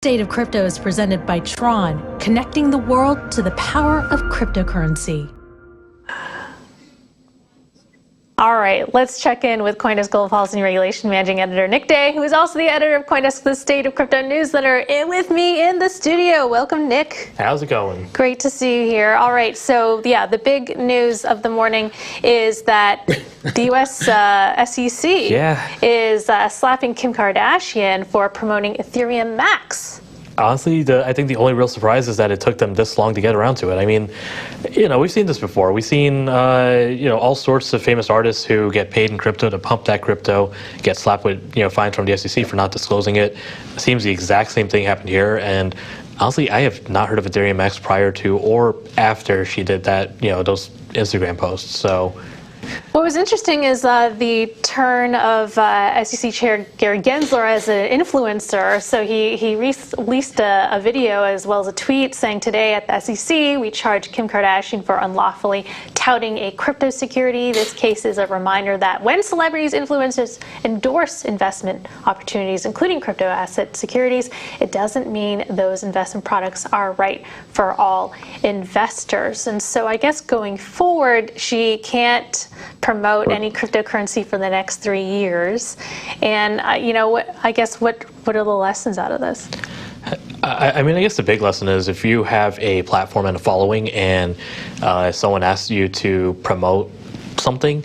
State of Crypto is presented by Tron, connecting the world to the power of cryptocurrency. All right, let's check in with CoinDesk Global Policy and Regulation Managing Editor Nick Day, who is also the editor of CoinDesk, the State of Crypto newsletter, with me in the studio. Welcome, Nick. How's it going? Great to see you here. All right, so yeah, the big news of the morning is that the U.S. SEC is slapping Kim Kardashian for promoting EthereumMax. Honestly, I think the only real surprise is that it took them this long to get around to it. I mean, we've seen this before. We've seen, all sorts of famous artists who get paid in crypto to pump that crypto, get slapped with, fines from the SEC for not disclosing it. It seems the exact same thing happened here. And honestly, I have not heard of EthereumMax prior to or after she did that, those Instagram posts. So. What was interesting is the turn of SEC Chair Gary Gensler as an influencer. So he released a video as well as a tweet saying, "Today at the SEC, we charge Kim Kardashian for unlawfully touting a crypto security. This case is a reminder that when celebrities, influencers endorse investment opportunities, including crypto asset securities, it doesn't mean those investment products are right for all investors." And so I guess going forward, she can't promote any cryptocurrency for the next 3 years. And I guess what are the lessons out of this? I guess the big lesson is if you have a platform and a following and someone asks you to promote something,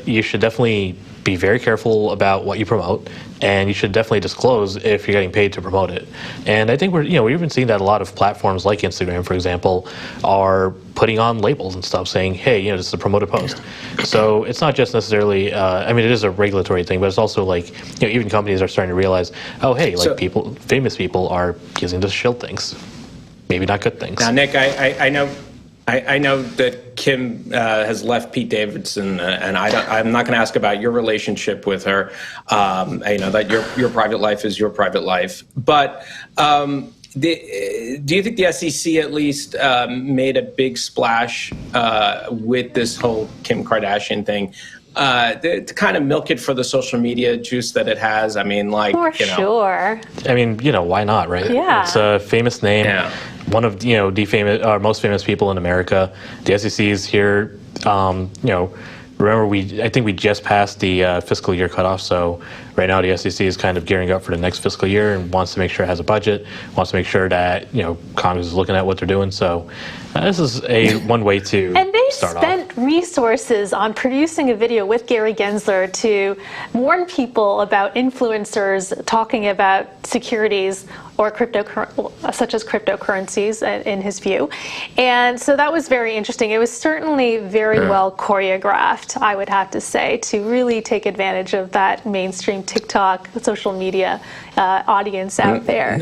you should definitely be very careful about what you promote, and you should definitely disclose if you're getting paid to promote it. And I think we're even seeing that a lot of platforms like Instagram, for example, are putting on labels and stuff saying, hey, this is a promoted post. So it's not just necessarily, it is a regulatory thing, but it's also like, even companies are starting to realize, oh, hey, famous people are using this to shield things. Maybe not good things. Now, Nick, I know that Kim has left Pete Davidson, and I'm not going to ask about your relationship with her. I know that your private life is your private life. But do you think the SEC at least made a big splash with this whole Kim Kardashian thing? To kind of milk it for the social media juice that it has? For sure. Why not, right? Yeah. It's a famous name. Yeah. One of the most famous people in America. The SEC is here. Remember, I think we just passed the fiscal year cutoff, so right now the SEC is kind of gearing up for the next fiscal year and wants to make sure it has a budget, wants to make sure that Congress is looking at what they're doing. So this is one way to and they start spent resources on producing a video with Gary Gensler to warn people about influencers talking about securities or such as cryptocurrencies, in his view. And so that was very interesting. It was certainly very well choreographed, I would have to say, to really take advantage of that mainstream TikTok social media audience out there.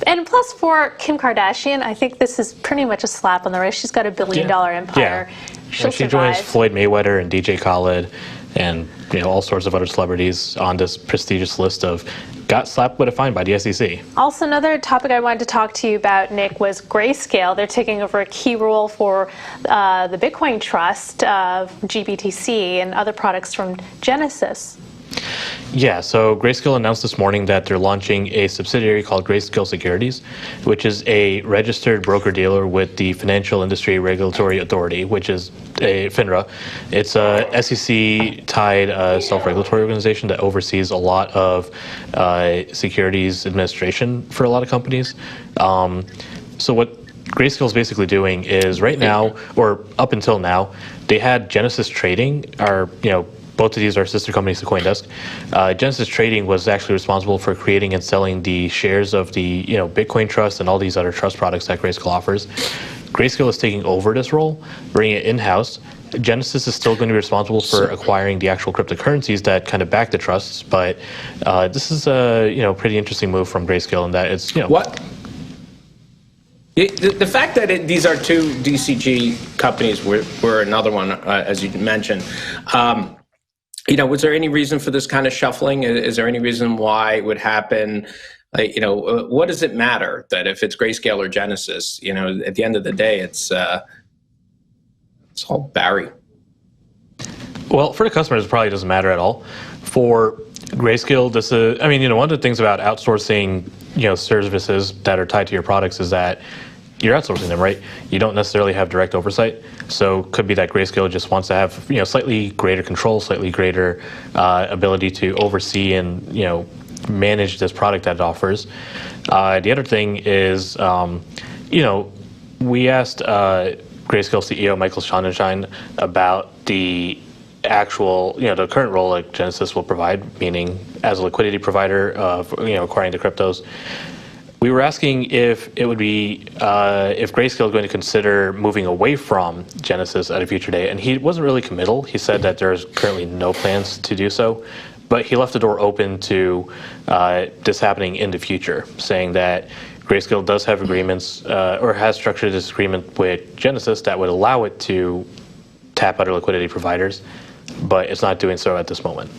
And plus, for Kim Kardashian, I think this is pretty much a slap on the wrist. She's got $1 billion empire. Yeah. She joins Floyd Mayweather and DJ Khaled and all sorts of other celebrities on this prestigious list of got slapped with a fine by the SEC. Also, another topic I wanted to talk to you about, Nick, was Grayscale. They're taking over a key role for the Bitcoin Trust of GBTC and other products from Genesis. Yeah, so Grayscale announced this morning that they're launching a subsidiary called Grayscale Securities, which is a registered broker-dealer with the Financial Industry Regulatory Authority, which is a FINRA. It's a SEC-tied self-regulatory organization that oversees a lot of securities administration for a lot of companies. So what Grayscale is basically doing is right now, or up until now, they had Genesis Trading, both of these are sister companies to CoinDesk. Genesis Trading was actually responsible for creating and selling the shares of the Bitcoin Trust and all these other trust products that Grayscale offers. Grayscale is taking over this role, bringing it in-house. Genesis is still going to be responsible for acquiring the actual cryptocurrencies that kind of back the trusts, but this is a pretty interesting move from Grayscale in that it's what. The fact that these are two DCG companies were another one, as you mentioned. Was there any reason for this kind of shuffling? Is there any reason why it would happen? What does it matter that if it's Grayscale or Genesis? At the end of the day, it's all Barry. Well, for the customers, it probably doesn't matter at all. For Grayscale, this is, one of the things about outsourcing, services that are tied to your products is that you're outsourcing them, right? You don't necessarily have direct oversight. So it could be that Grayscale just wants to have slightly greater control, slightly greater ability to oversee and manage this product that it offers. The other thing is, we asked Grayscale CEO Michael Sonnenschein about the actual, the current role that Genesis will provide, meaning as a liquidity provider, acquiring the cryptos. We were asking if it would be, if Grayscale is going to consider moving away from Genesis at a future date, and he wasn't really committal. He said that there's currently no plans to do so, but he left the door open to this happening in the future, saying that Grayscale does have agreements, or has structured this agreement with Genesis that would allow it to tap other liquidity providers, but it's not doing so at this moment.